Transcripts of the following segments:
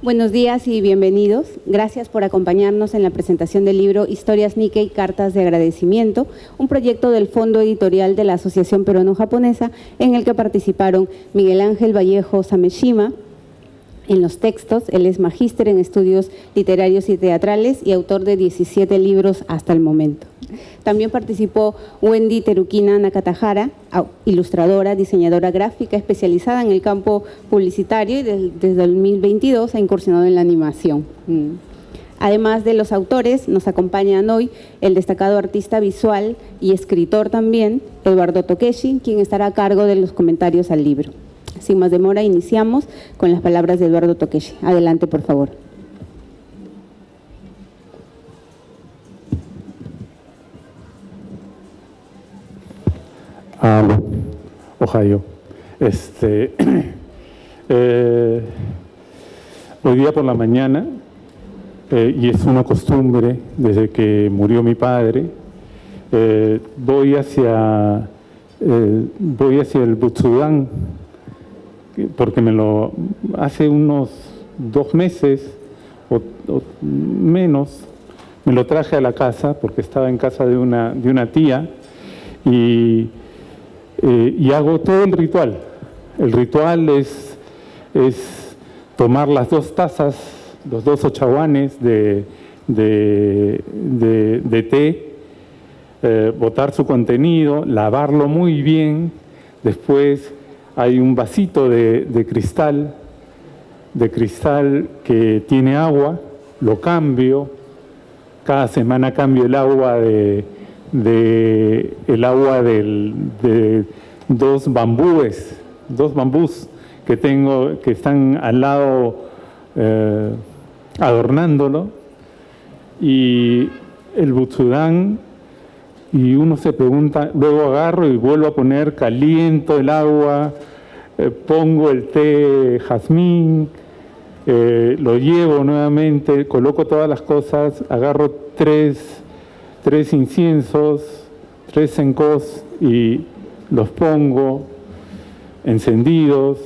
Buenos días y bienvenidos. Gracias por acompañarnos en la presentación del libro Historias Nikkei, Cartas de Agradecimiento, un proyecto del Fondo Editorial de la Asociación Peruano-Japonesa en el que participaron Miguel Ángel Vallejo Sameshima en los textos. Él es magíster en estudios literarios y teatrales y autor de 17 libros hasta el momento. También participó Wendy Terukina Nakatahara, ilustradora, diseñadora gráfica especializada en el campo publicitario y desde 2022 ha incursionado en la animación. Además de los autores, nos acompañan hoy el destacado artista visual y escritor también, Eduardo Tokeshi, quien estará a cargo de los comentarios al libro. Sin más demora, iniciamos con las palabras de Eduardo Tokeshi. Adelante, por favor. Ohio. Hoy día por la mañana, y es una costumbre desde que murió mi padre, voy hacia el Butsudan, porque hace unos 2 meses o menos me lo traje a la casa porque estaba en casa de una tía y hago todo el ritual. El ritual es tomar las 2 tazas, los 2 ochaguanes de té, botar su contenido, lavarlo muy bien. Después hay un vasito de cristal que tiene agua, lo cambio. Cada semana cambio el agua de 2 bambús que tengo, que están al lado adornándolo, y el Butsudan, y uno se pregunta, luego agarro y vuelvo a poner, caliento el agua, pongo el té jazmín, lo llevo nuevamente, coloco todas las cosas, agarro 3 inciensos, 3 sencos y los pongo encendidos,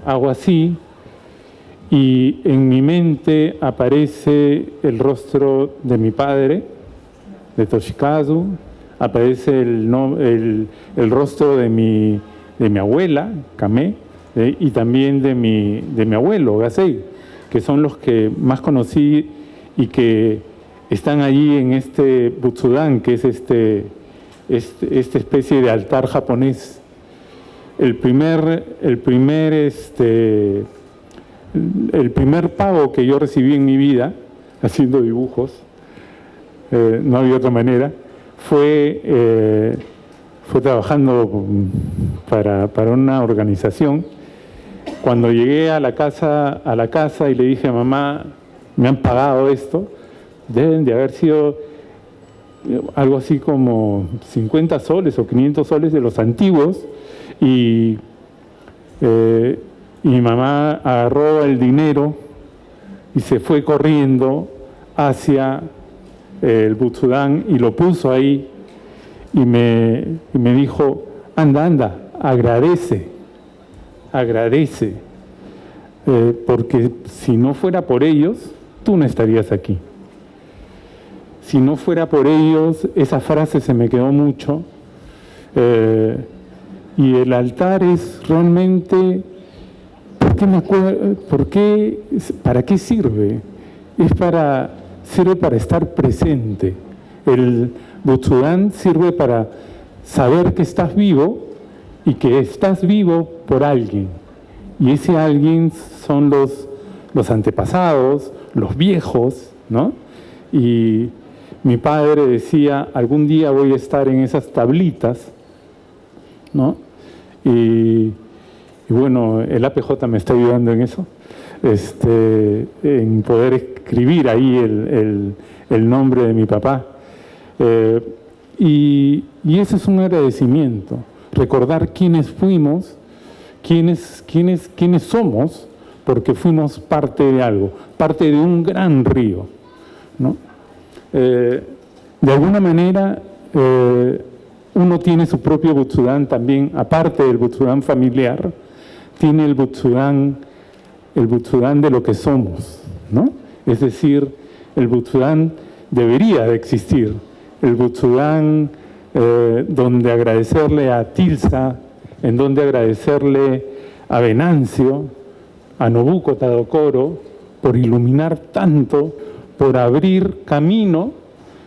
hago así, y en mi mente aparece el rostro de mi padre, de Toshikazu, aparece el rostro de mi abuela, Kame, y también de mi abuelo, Gasei, que son los que más conocí y que están allí en este Butsudan, que es esta especie de altar japonés. El primer pago que yo recibí en mi vida, haciendo dibujos, no había otra manera, fue trabajando para una organización. Cuando llegué a la casa y le dije a mamá, me han pagado esto, deben de haber sido algo así como 50 soles o 500 soles de los antiguos, y mi mamá agarró el dinero y se fue corriendo hacia el Butsudan y lo puso ahí y me dijo, anda, agradece, porque si no fuera por ellos, tú no estarías aquí. Si no fuera por ellos, esa frase se me quedó mucho. Y el altar es realmente, ¿para qué sirve? Sirve para estar presente. El Butsudan sirve para saber que estás vivo y que estás vivo por alguien. Y ese alguien son los antepasados, los viejos, ¿no? Y mi padre decía, algún día voy a estar en esas tablitas, ¿no? Y bueno, el APJ me está ayudando en eso, en poder escribir ahí el nombre de mi papá. Y eso es un agradecimiento, recordar quiénes fuimos, quiénes somos, porque fuimos parte de algo, parte de un gran río, ¿no? De alguna manera, uno tiene su propio Butsudan también, aparte del Butsudan familiar, tiene el Butsudan el Butsudán de lo que somos, ¿no? Es decir, el Butsudán debería de existir, el Butsudán donde agradecerle a Tilsa, en donde agradecerle a Venancio, a Nobuko Tadokoro, por iluminar tanto, por abrir camino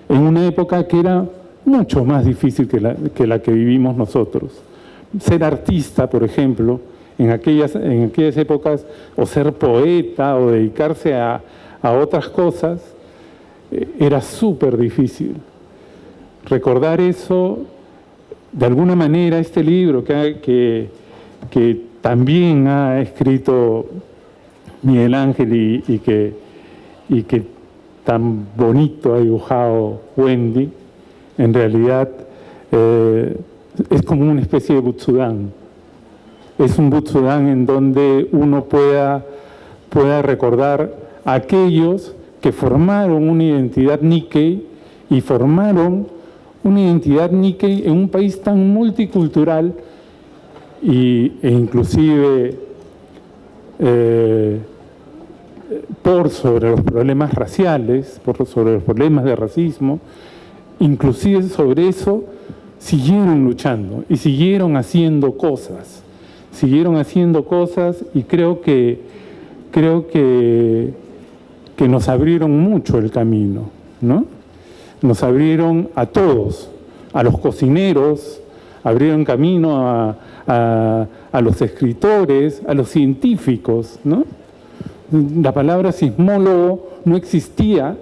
en una época que era mucho más difícil que la que vivimos nosotros. Ser artista, por ejemplo, en aquellas épocas, o ser poeta, o dedicarse a otras cosas, era súper difícil. Recordar eso, de alguna manera, este libro que también ha escrito Miguel Ángel y que tan bonito ha dibujado Wendy, en realidad es como una especie de Butsudán. Es un Butsudán en donde uno pueda recordar a aquellos que formaron una identidad Nikkei y formaron una identidad Nikkei en un país tan multicultural e inclusive por sobre los problemas raciales, sobre los problemas de racismo, inclusive sobre eso siguieron luchando y siguieron haciendo cosas y creo que nos abrieron mucho el camino, ¿no? Nos abrieron a todos, a los cocineros, abrieron camino a los escritores, a los científicos, ¿no? La palabra sismólogo no existía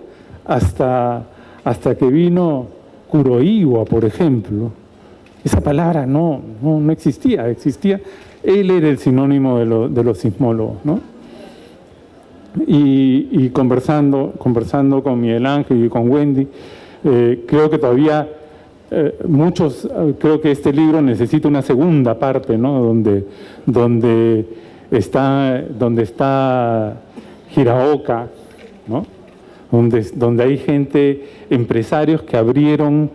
hasta que vino Kuroiwa, por ejemplo. Esa palabra no existía. Él era el sinónimo de los sismólogos, ¿no? Y conversando con Miguel Ángel y con Wendy, creo que todavía creo que este libro necesita una segunda parte, ¿no? Donde está Hiraoka, ¿no? Donde hay gente, empresarios que abrieron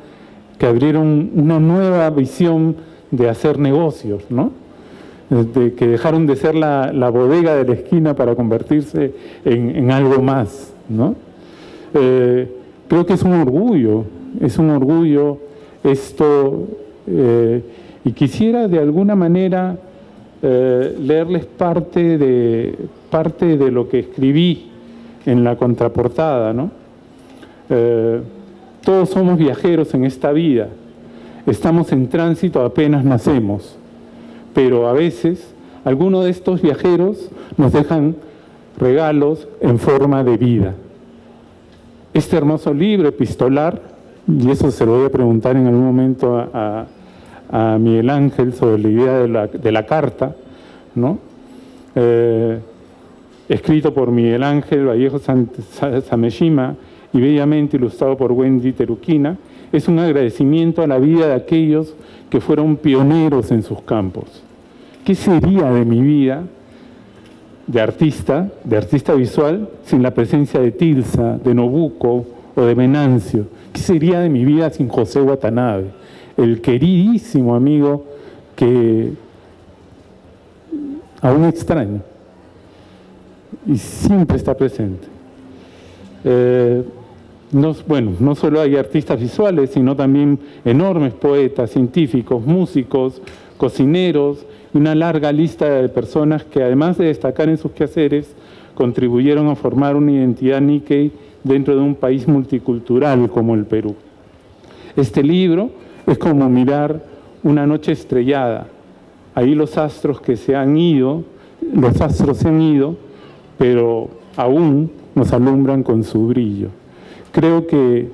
una nueva visión de hacer negocios, ¿no? Que dejaron de ser la bodega de la esquina para convertirse en algo más, ¿no? Creo que es un orgullo esto, y quisiera de alguna manera leerles parte de lo que escribí en la contraportada, ¿no? Todos somos viajeros en esta vida, estamos en tránsito apenas nacemos, pero a veces algunos de estos viajeros nos dejan regalos en forma de vida. Este hermoso libro epistolar, y eso se lo voy a preguntar en algún momento a Miguel Ángel sobre la idea de la carta, ¿no? Escrito por Miguel Ángel Vallejo Sameshima y bellamente ilustrado por Wendy Terukina, es un agradecimiento a la vida de aquellos que fueron pioneros en sus campos. ¿Qué sería de mi vida de artista visual, sin la presencia de Tilsa, de Nobuko o de Venancio? ¿Qué sería de mi vida sin José Watanabe, el queridísimo amigo que aún extraño y siempre está presente? No solo hay artistas visuales, sino también enormes poetas, científicos, músicos, cocineros, y una larga lista de personas que, además de destacar en sus quehaceres, contribuyeron a formar una identidad Nikkei dentro de un país multicultural como el Perú. Este libro es como mirar una noche estrellada. Ahí los astros se han ido, pero aún nos alumbran con su brillo. Creo que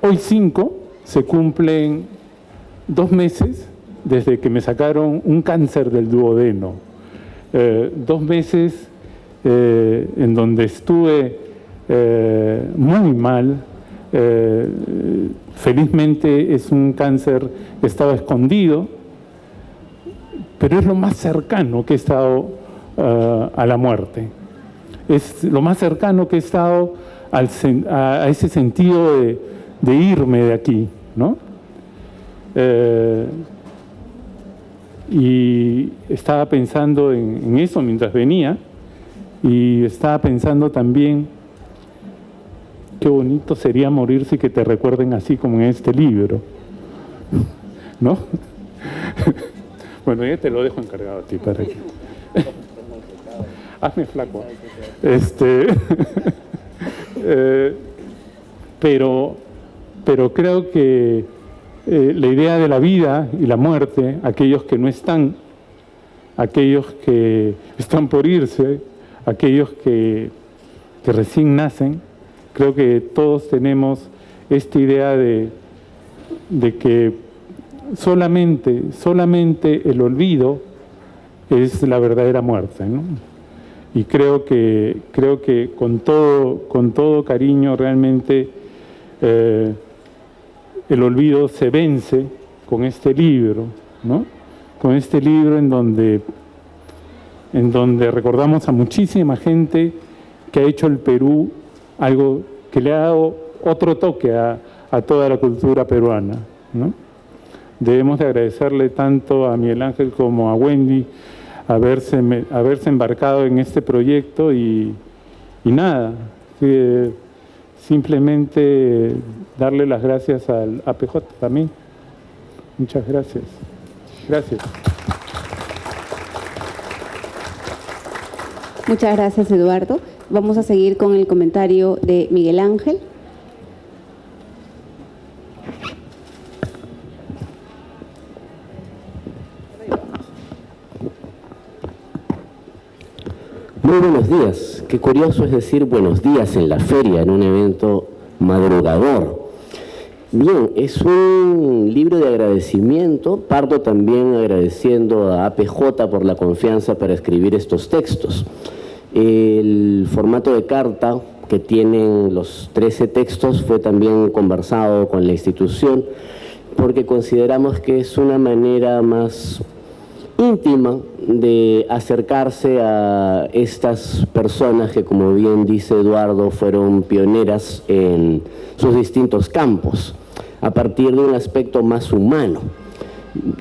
hoy 5 se cumplen 2 meses desde que me sacaron un cáncer del duodeno. 2 meses en donde estuve muy mal. Felizmente es un cáncer que estaba escondido, pero es lo más cercano que he estado a la muerte. Es lo más cercano que he estado a ese sentido de irme de aquí, ¿no? Y estaba pensando en eso mientras venía, y estaba pensando también qué bonito sería morirse y que te recuerden así como en este libro, ¿no? Bueno, ya te lo dejo encargado a ti para que... Hazme flaco. Pero creo que la idea de la vida y la muerte, aquellos que no están, aquellos que están por irse, aquellos que recién nacen, creo que todos tenemos esta idea de que solamente el olvido es la verdadera muerte, ¿no? Y creo que con todo cariño realmente el olvido se vence con este libro, ¿no? Con este libro en donde recordamos a muchísima gente que ha hecho el Perú algo que le ha dado otro toque a toda la cultura peruana, ¿no? Debemos de agradecerle tanto a Miguel Ángel como a Wendy haberse embarcado en este proyecto y nada, simplemente darle las gracias al APJ también. Muchas gracias. Gracias. Muchas gracias, Eduardo. Vamos a seguir con el comentario de Miguel Ángel. Muy buenos días. Qué curioso es decir buenos días en la feria, en un evento madrugador. Bien, es un libro de agradecimiento. Parto también agradeciendo a APJ por la confianza para escribir estos textos. El formato de carta que tienen los 13 textos fue también conversado con la institución porque consideramos que es una manera más íntima de acercarse a estas personas que, como bien dice Eduardo, fueron pioneras en sus distintos campos, a partir de un aspecto más humano.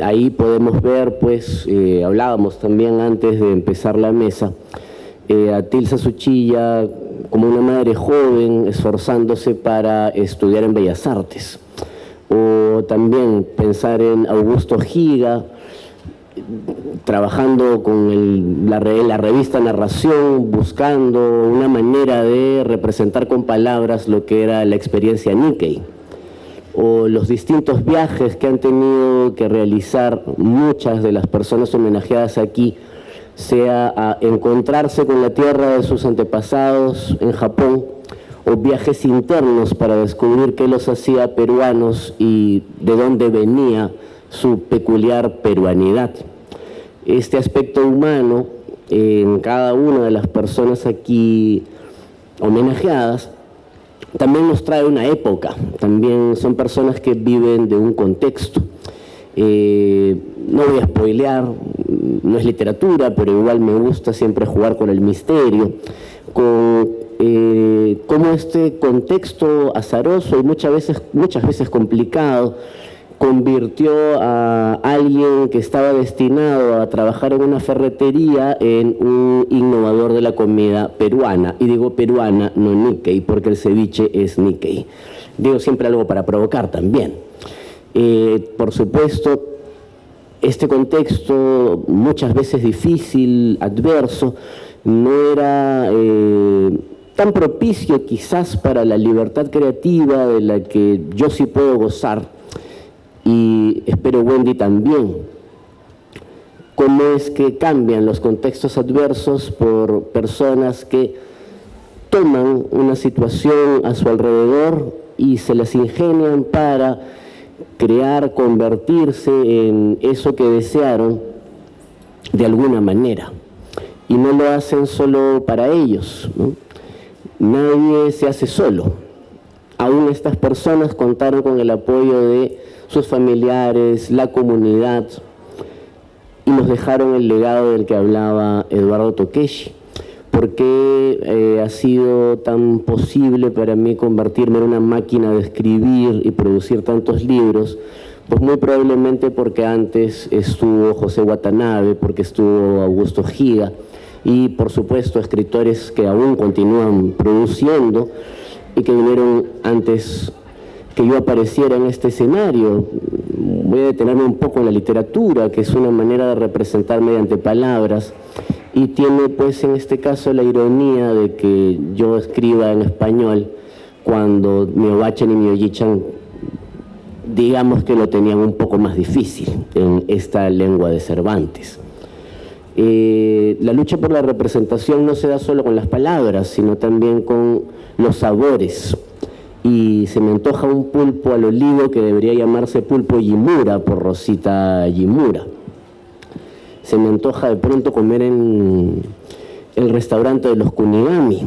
Ahí podemos ver, pues, hablábamos también antes de empezar la mesa, a Tilsa Suchilla como una madre joven esforzándose para estudiar en Bellas Artes, o también pensar en Augusto Higa, trabajando con la revista Narración, buscando una manera de representar con palabras lo que era la experiencia Nikkei, o los distintos viajes que han tenido que realizar muchas de las personas homenajeadas aquí, sea a encontrarse con la tierra de sus antepasados en Japón, o viajes internos para descubrir qué los hacía peruanos y de dónde venía su peculiar peruanidad. Este aspecto humano en cada una de las personas aquí homenajeadas también nos trae una época, también son personas que viven de un contexto. No voy a spoilear, no es literatura, pero igual me gusta siempre jugar con el misterio, con cómo este contexto azaroso y muchas veces complicado convirtió a alguien que estaba destinado a trabajar en una ferretería en un innovador de la comida peruana. Y digo peruana, no Nikkei, porque el ceviche es Nikkei. Digo siempre algo para provocar también. Por supuesto, este contexto, muchas veces difícil, adverso, no era tan propicio quizás para la libertad creativa de la que yo sí puedo gozar, y espero Wendy también. Cómo es que cambian los contextos adversos por personas que toman una situación a su alrededor y se las ingenian para crear, convertirse en eso que desearon de alguna manera. Y no lo hacen solo para ellos, ¿no? Nadie se hace solo. Aún estas personas contaron con el apoyo de sus familiares, la comunidad, y nos dejaron el legado del que hablaba Eduardo Tokeshi. ¿Por qué ha sido tan posible para mí convertirme en una máquina de escribir y producir tantos libros? Pues muy probablemente porque antes estuvo José Watanabe, porque estuvo Augusto Higa y por supuesto escritores que aún continúan produciendo y que vinieron antes que yo apareciera en este escenario. Voy a detenerme un poco en la literatura, que es una manera de representar mediante palabras, y tiene pues en este caso la ironía de que yo escriba en español cuando Miobachan y Mioyichan, digamos que lo tenían un poco más difícil en esta lengua de Cervantes. La lucha por la representación no se da solo con las palabras, sino también con los sabores. Y se me antoja un pulpo al olivo que debería llamarse pulpo Yimura por Rosita Yimura. Se me antoja de pronto comer en el restaurante de los Kunigami.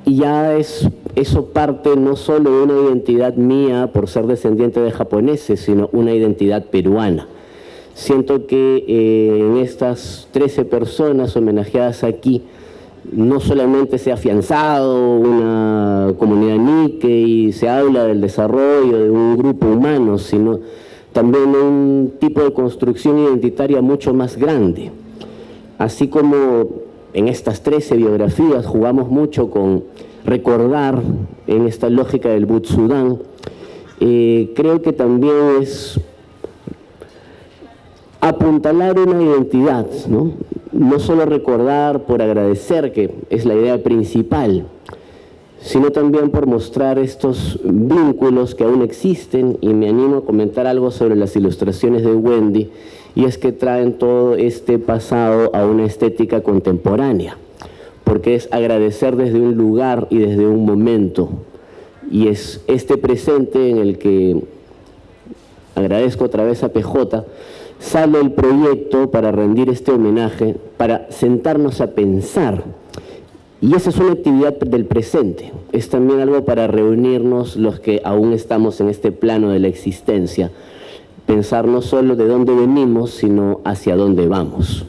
Y ya eso parte no solo de una identidad mía por ser descendiente de japoneses, sino una identidad peruana. Siento que en estas 13 personas homenajeadas aquí, no solamente se ha afianzado una comunidad Nikkei y se habla del desarrollo de un grupo humano, sino también un tipo de construcción identitaria mucho más grande. Así como en estas 13 biografías jugamos mucho con recordar en esta lógica del Butsudan, creo que también es apuntalar una identidad, ¿no? No solo recordar por agradecer, que es la idea principal, sino también por mostrar estos vínculos que aún existen, y me animo a comentar algo sobre las ilustraciones de Wendy, y es que traen todo este pasado a una estética contemporánea, porque es agradecer desde un lugar y desde un momento, y es este presente en el que agradezco otra vez a PJ, sale el proyecto para rendir este homenaje, para sentarnos a pensar. Y esa es una actividad del presente, es también algo para reunirnos los que aún estamos en este plano de la existencia, pensar no solo de dónde venimos, sino hacia dónde vamos.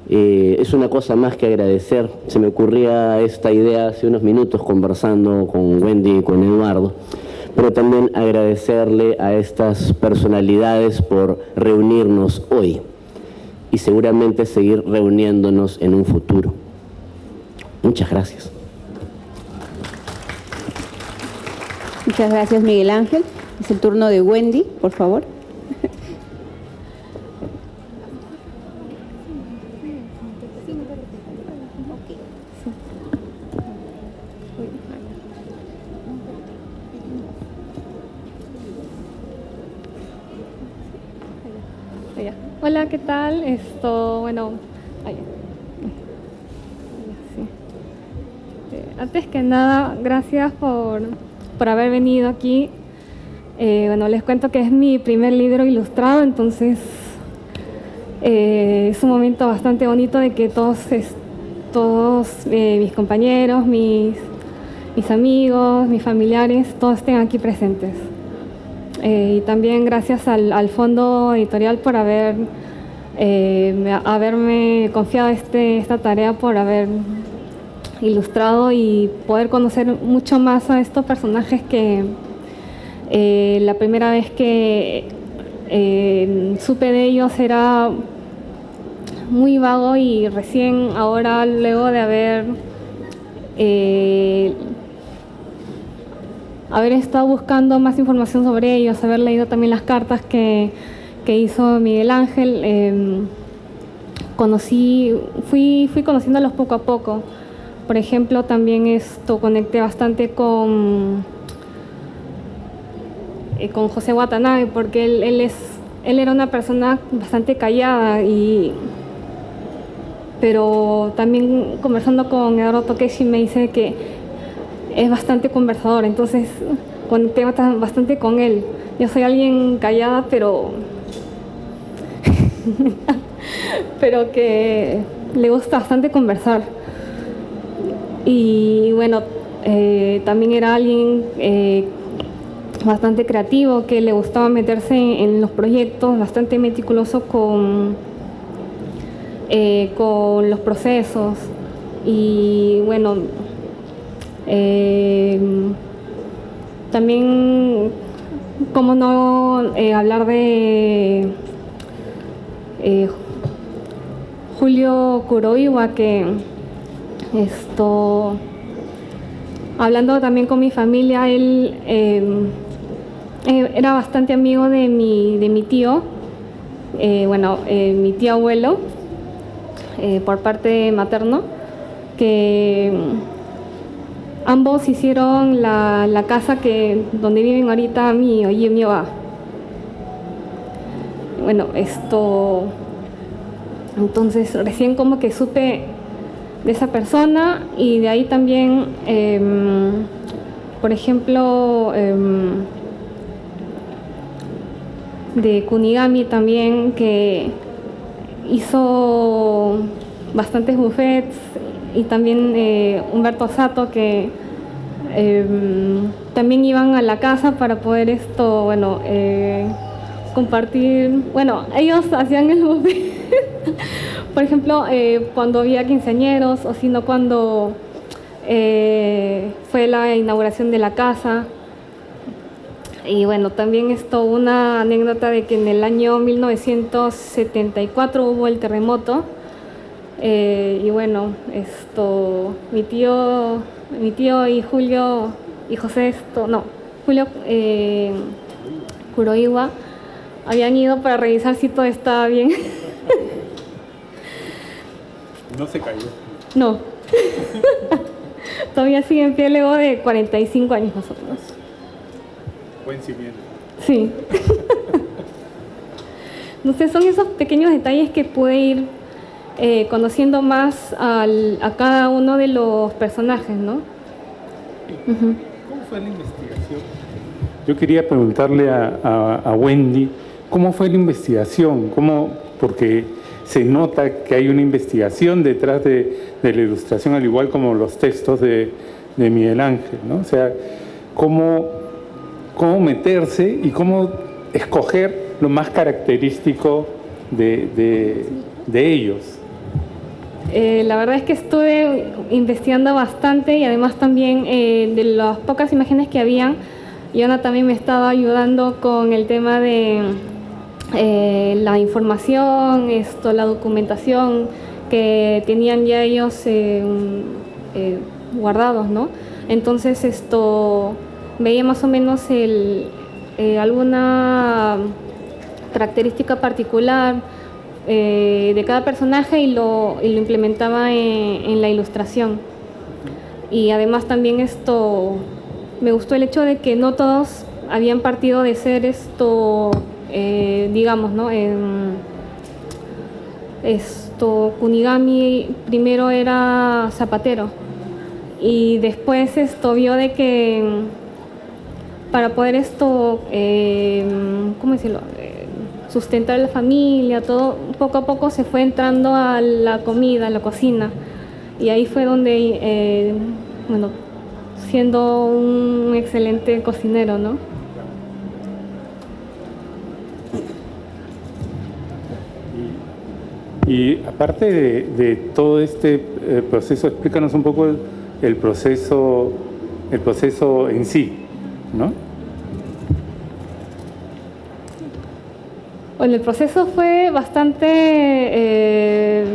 Es una cosa más que agradecer. Se me ocurría esta idea hace unos minutos conversando con Wendy y con Eduardo, pero también agradecerle a estas personalidades por reunirnos hoy y seguramente seguir reuniéndonos en un futuro. Muchas gracias. Muchas gracias, Miguel Ángel. Es el turno de Wendy, por favor. Hola, ¿qué tal? Bueno, antes que nada, gracias por haber venido aquí. Bueno, les cuento que es mi primer libro ilustrado, entonces es un momento bastante bonito de que todos mis compañeros, mis amigos, mis familiares, todos estén aquí presentes. Y también gracias al Fondo Editorial por haberme confiado esta tarea, por haber ilustrado y poder conocer mucho más a estos personajes que la primera vez que supe de ellos era muy vago, y recién ahora, luego de haber estado buscando más información sobre ellos, haber leído también las cartas que hizo Miguel Ángel, fui conociéndolos poco a poco. Por ejemplo, también conecté bastante con José Watanabe, porque él era una persona bastante callada, pero también conversando con Eduardo Tokeshi me dice que es bastante conversador, entonces conecté bastante con él. Yo soy alguien callada, pero que le gusta bastante conversar. Y bueno, también era alguien bastante creativo, que le gustaba meterse en los proyectos, bastante meticuloso con los procesos. Y bueno, también cómo no hablar de Julio Kuroiwa, que hablando también con mi familia, él era bastante amigo de mi tío, mi tío abuelo, por parte materno, que ambos hicieron la casa donde viven ahorita mi oye y mi papá. Bueno, entonces recién como que supe de esa persona, y de ahí también, por ejemplo, de Kunigami también, que hizo bastantes buffets, y también Humberto Sato, que también iban a la casa para poder compartir. Bueno, ellos hacían el buffet por ejemplo, cuando había quinceañeros, o sino cuando fue la inauguración de la casa. Y bueno, también una anécdota de que en el año 1974 hubo el terremoto, y bueno, mi tío y Julio y José, Julio Kuroiwa, habían ido para revisar si todo estaba bien. No se cayó. No. Todavía sigue en pie luego de 45 años más o menos. Buen cimiento. Sí. No sé, son esos pequeños detalles que pude ir conociendo más a cada uno de los personajes, ¿no? ¿Cómo fue la investigación? Yo quería preguntarle a Wendy, ¿cómo fue la investigación? Porque se nota que hay una investigación detrás de la ilustración, al igual como los textos de Miguel Ángel, ¿no? O sea, cómo meterse y cómo escoger lo más característico de ellos. La verdad es que estuve investigando bastante, y además también de las pocas imágenes que habían, Yona también me estaba ayudando con el tema de la información, la documentación que tenían ya ellos guardados, ¿no? Entonces veía más o menos alguna característica particular de cada personaje, y lo implementaba en la ilustración. Y además también me gustó el hecho de que no todos habían partido de ser digamos, ¿no? Kunigami primero era zapatero, y después vio de que para poder ¿cómo decirlo? Sustentar a la familia, todo, poco a poco se fue entrando a la comida, a la cocina, y ahí fue donde, siendo un excelente cocinero, ¿no? Y aparte de todo este proceso, explícanos un poco el proceso en sí, ¿no? Bueno, el proceso fue bastante...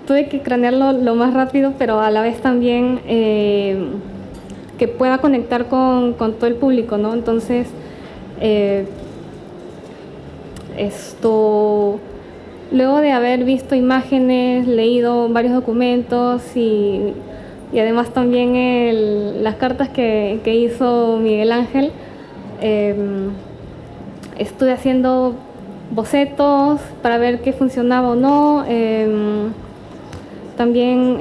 tuve que cranearlo lo más rápido, pero a la vez también que pueda conectar con todo el público, ¿no? Entonces, luego de haber visto imágenes, leído varios documentos, y además también las cartas que hizo Miguel Ángel, estuve haciendo bocetos para ver qué funcionaba o no. También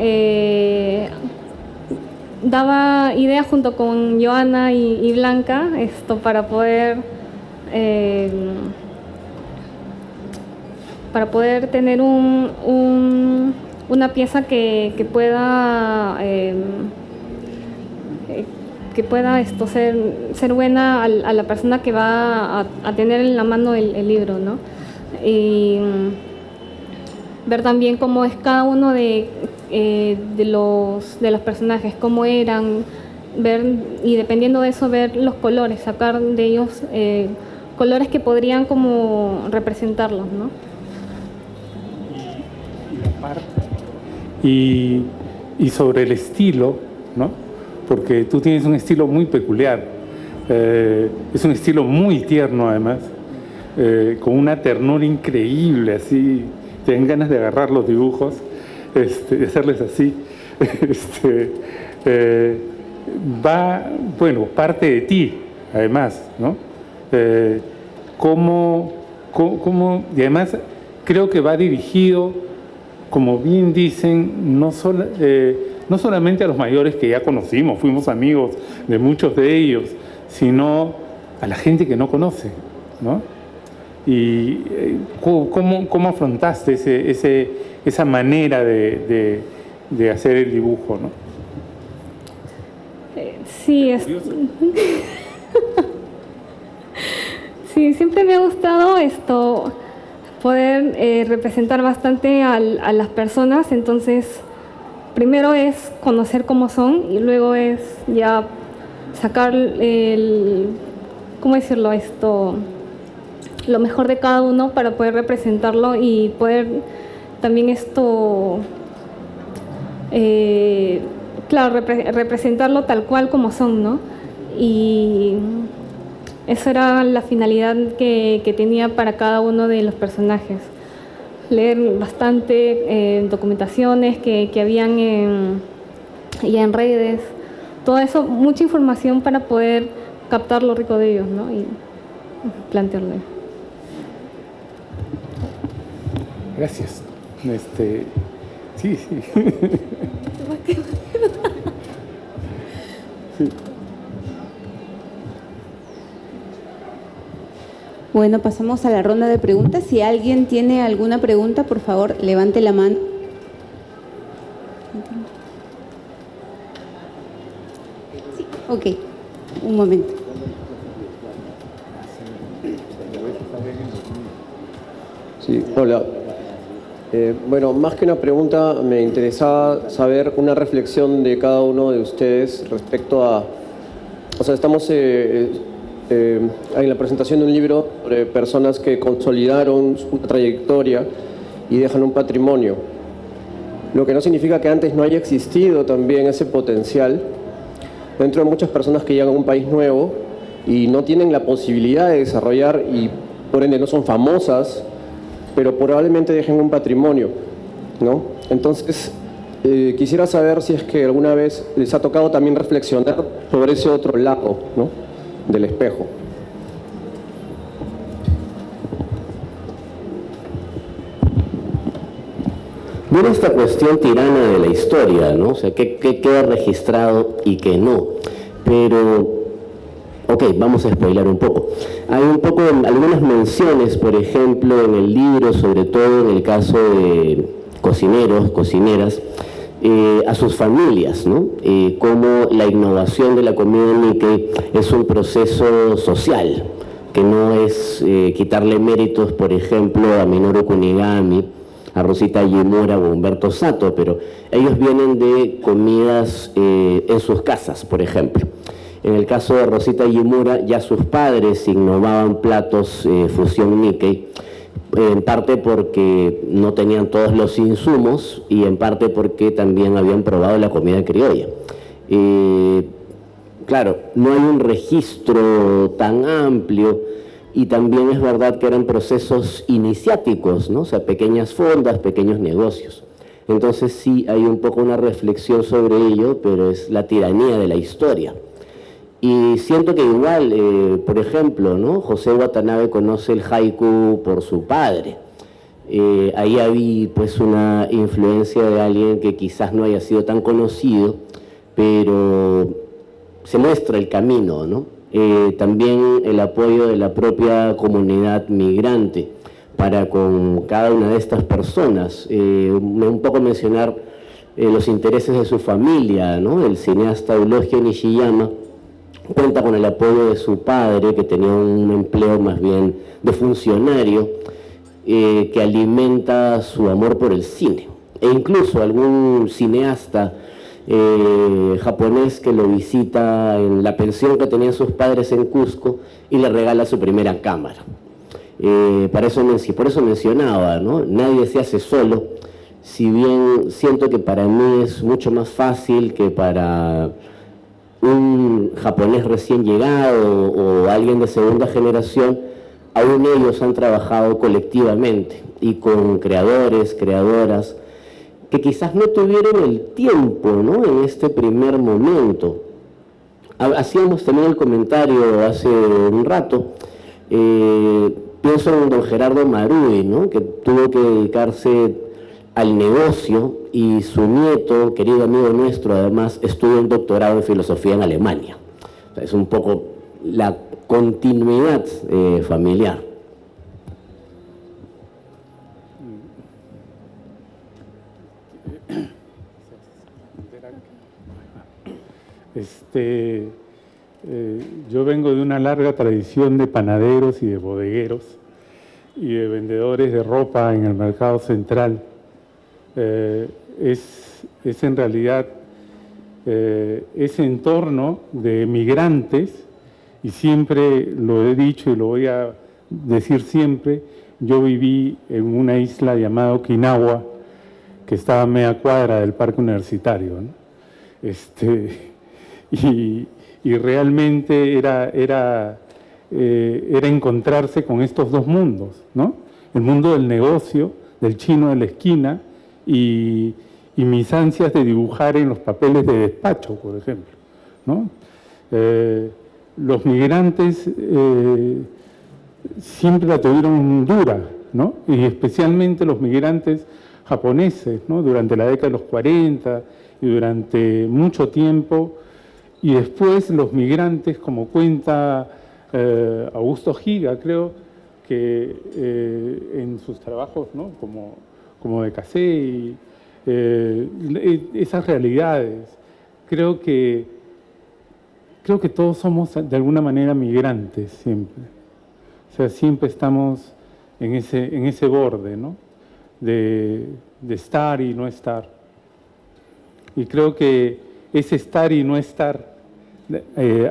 daba ideas junto con Joana y Blanca para poder tener una pieza que pueda ser buena a la persona que va a tener en la mano el libro, ¿no? Y ver también cómo es cada uno de los personajes, cómo eran, ver, y dependiendo de eso, ver los colores, sacar de ellos colores que podrían como representarlos, ¿no? Y sobre el estilo, ¿no? Porque tú tienes un estilo muy peculiar, es un estilo muy tierno además, con una ternura increíble, así, te dan ganas de agarrar los dibujos, de hacerles así, va, bueno, parte de ti, además, ¿no? Y además creo que va dirigido, como bien dicen, no solamente a los mayores que ya conocimos, fuimos amigos de muchos de ellos, sino a la gente que no conoce, ¿no? Y ¿cómo afrontaste esa manera de hacer el dibujo, ¿no? Sí, sí, siempre me ha gustado poder representar bastante a las personas. Entonces, primero es conocer cómo son y luego es ya sacar ¿cómo decirlo? Lo mejor de cada uno para poder representarlo y poder también claro, representarlo tal cual como son, ¿no? Y esa era la finalidad que tenía para cada uno de los personajes. Leer bastante documentaciones que habían ya en redes, todo eso, mucha información para poder captar lo rico de ellos, ¿no? Y plantearlo. Gracias. Sí. Sí. Bueno, pasamos a la ronda de preguntas. Si alguien tiene alguna pregunta, por favor, levante la mano. Sí, ok. Un momento. Sí, hola. Bueno, más que una pregunta, me interesaba saber una reflexión de cada uno de ustedes respecto a... O sea, estamos en la presentación de un libro sobre personas que consolidaron una trayectoria y dejan un patrimonio. Lo que no significa que antes no haya existido también ese potencial dentro de muchas personas que llegan a un país nuevo y no tienen la posibilidad de desarrollar y por ende no son famosas, pero probablemente dejen un patrimonio, ¿no? Entonces, quisiera saber si es que alguna vez les ha tocado también reflexionar sobre ese otro lado, ¿no?, del espejo. Viene esta cuestión tirana de la historia, ¿no? O sea, qué queda registrado y qué no. Pero, ok, vamos a spoilar un poco. Hay un poco, algunas menciones, por ejemplo, en el libro, sobre todo en el caso de cocineros, cocineras, a sus familias, ¿no? Cómo la innovación de la comida Nikkei es un proceso social, que no es quitarle méritos, por ejemplo, a Minoru Kunigami, a Rosita Yimura o Humberto Sato, pero ellos vienen de comidas en sus casas, por ejemplo. En el caso de Rosita Yimura, ya sus padres innovaban platos fusión Nikkei, en parte porque no tenían todos los insumos y en parte porque también habían probado la comida criolla. Claro, no hay un registro tan amplio y también es verdad que eran procesos iniciáticos, ¿no? O sea, pequeñas fondas, pequeños negocios. Entonces sí hay un poco una reflexión sobre ello, pero es la tiranía de la historia. Y siento que igual, por ejemplo, ¿no?, José Watanabe conoce el haiku por su padre. Ahí había pues una influencia de alguien que quizás no haya sido tan conocido, pero se muestra el camino, ¿no? También el apoyo de la propia comunidad migrante para con cada una de estas personas. Un poco mencionar los intereses de su familia, ¿no? El cineasta Eulogio Nishiyama cuenta con el apoyo de su padre, que tenía un empleo más bien de funcionario, que alimenta su amor por el cine. E incluso algún cineasta japonés que lo visita en la pensión que tenían sus padres en Cusco y le regala su primera cámara. Por eso mencionaba, ¿no? Nadie se hace solo, si bien siento que para mí es mucho más fácil que para un japonés recién llegado o alguien de segunda generación, aún ellos han trabajado colectivamente y con creadores, creadoras, que quizás no tuvieron el tiempo, ¿no? En este primer momento. Hacíamos también el comentario hace un rato, pienso en don Gerardo Marui, ¿no? Que tuvo que dedicarse al negocio y su nieto, querido amigo nuestro, además estudió un doctorado en filosofía en Alemania. O sea, es un poco la continuidad familiar. Yo vengo de una larga tradición de panaderos y de bodegueros y de vendedores de ropa en el mercado central. Es en realidad ese entorno de migrantes, y siempre lo he dicho y lo voy a decir siempre, yo viví en una isla llamada Okinawa, que estaba a media cuadra del parque universitario, ¿no? Y realmente era encontrarse con estos dos mundos, ¿no? El mundo del negocio, del chino de la esquina, y mis ansias de dibujar en los papeles de despacho, por ejemplo, ¿no? Los migrantes siempre la tuvieron dura, ¿no? Y especialmente los migrantes japoneses, ¿no? Durante la década de los 40 y durante mucho tiempo. Y después los migrantes, como cuenta Augusto Giga, creo que en sus trabajos, ¿no? como de Casey, esas realidades. Creo que todos somos de alguna manera migrantes siempre. O sea, siempre estamos en ese borde, ¿no? De estar y no estar. Y creo que ese estar y no estar,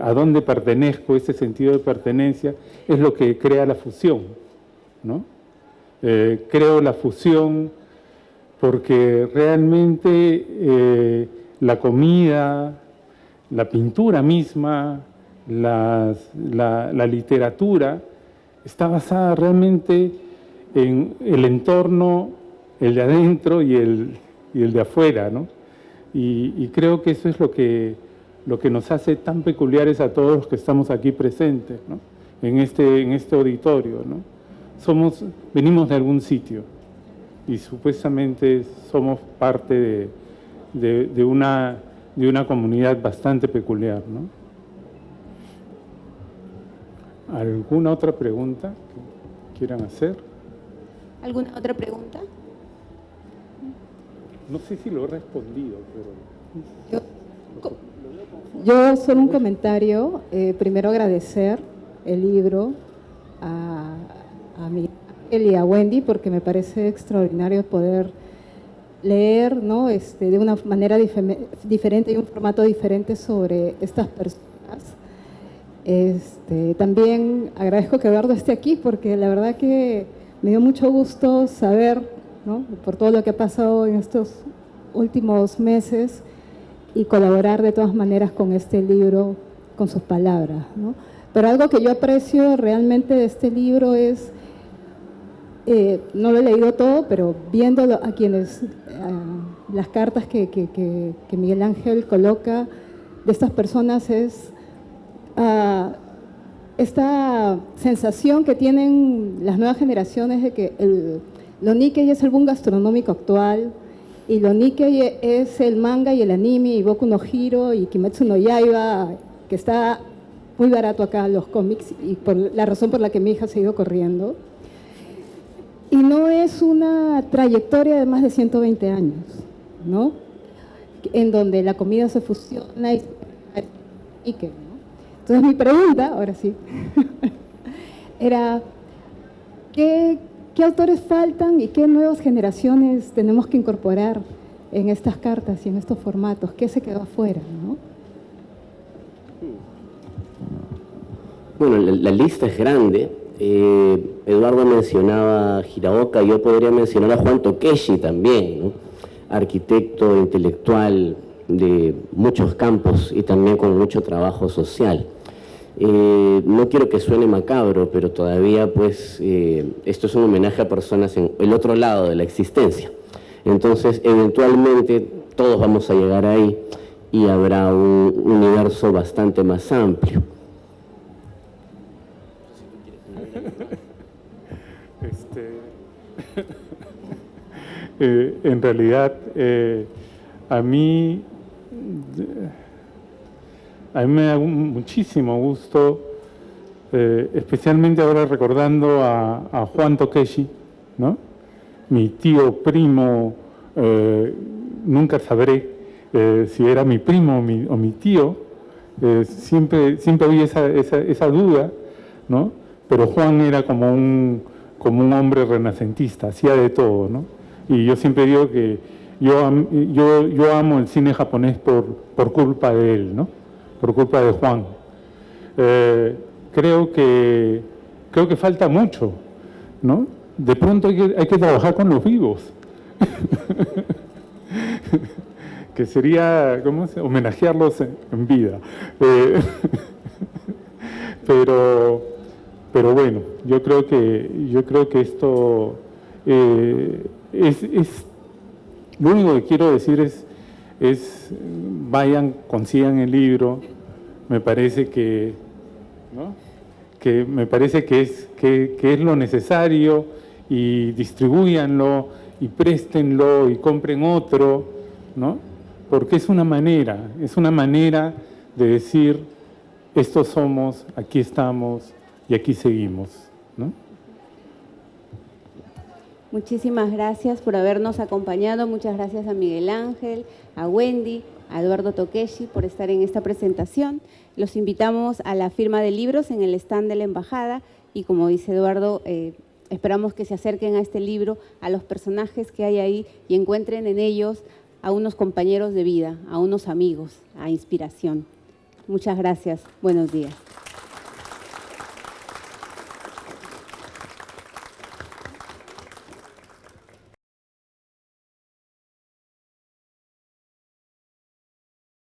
a dónde pertenezco, ese sentido de pertenencia, es lo que crea la fusión, ¿no? Creo la fusión porque realmente la comida, la pintura misma, la literatura, está basada realmente en el entorno, el de adentro y el de afuera, ¿no? Y creo que eso es lo que nos hace tan peculiares a todos los que estamos aquí presentes, ¿no? en este auditorio, ¿no? Venimos de algún sitio y supuestamente somos parte de una comunidad bastante peculiar, ¿no? ¿Alguna otra pregunta que quieran hacer? ¿Alguna otra pregunta? No sé si lo he respondido, pero... Yo solo un comentario. Primero agradecer el libro a Miguel Ángel y a Wendy, porque me parece extraordinario poder leer, ¿no? De una manera diferente y un formato diferente sobre estas personas. También agradezco que Eduardo esté aquí, porque la verdad que me dio mucho gusto saber, ¿no? Por todo lo que ha pasado en estos últimos meses, y colaborar de todas maneras con este libro, con sus palabras, ¿no? Pero algo que yo aprecio realmente de este libro es, no lo he leído todo, pero viéndolo a quienes, las cartas que Miguel Ángel coloca de estas personas, es esta sensación que tienen las nuevas generaciones de que lo Nikkei es el boom gastronómico actual, y lo Nikkei es el manga y el anime, y Boku no Hero y Kimetsu no Yaiba, que está muy barato acá los cómics, y por la razón por la que mi hija se ha ido corriendo. Y no es una trayectoria de más de 120 años, ¿no? En donde la comida se fusiona y Nikkei, ¿no? Entonces mi pregunta, ahora sí, era, ¿qué autores faltan y qué nuevas generaciones tenemos que incorporar en estas cartas y en estos formatos? ¿Qué se quedó afuera, no? Bueno, la lista es grande. Eduardo mencionaba a Hiraoka, yo podría mencionar a Juan Tokeshi también, ¿no? Arquitecto intelectual de muchos campos y también con mucho trabajo social. No quiero que suene macabro, pero todavía pues esto es un homenaje a personas en el otro lado de la existencia. Entonces, eventualmente todos vamos a llegar ahí y habrá un universo bastante más amplio. En realidad, a mí me da muchísimo gusto, especialmente ahora recordando a Juan Tokeshi, ¿no? Mi tío, primo, nunca sabré si era mi primo o mi tío, siempre había esa duda, ¿no? Pero Juan era como un hombre renacentista, hacía de todo, ¿no? Y yo siempre digo que yo amo el cine japonés por culpa de él, ¿no? Por culpa de Juan. Creo que falta mucho, ¿no? De pronto hay que trabajar con los vivos. Que sería, ¿cómo se? Homenajearlos en vida. Pero bueno, yo creo que esto lo único que quiero decir es vayan, consigan el libro. Me parece que, ¿no? Me parece que es lo necesario, y distribúyanlo y préstenlo y compren otro, ¿no? Porque es una manera de decir, estos somos, aquí estamos y aquí seguimos, ¿no? Muchísimas gracias por habernos acompañado. Muchas gracias a Miguel Ángel, a Wendy, a Eduardo Tokeshi por estar en esta presentación. Los invitamos a la firma de libros en el stand de la Embajada y, como dice Eduardo, esperamos que se acerquen a este libro, a los personajes que hay ahí y encuentren en ellos a unos compañeros de vida, a unos amigos, a inspiración. Muchas gracias. Buenos días.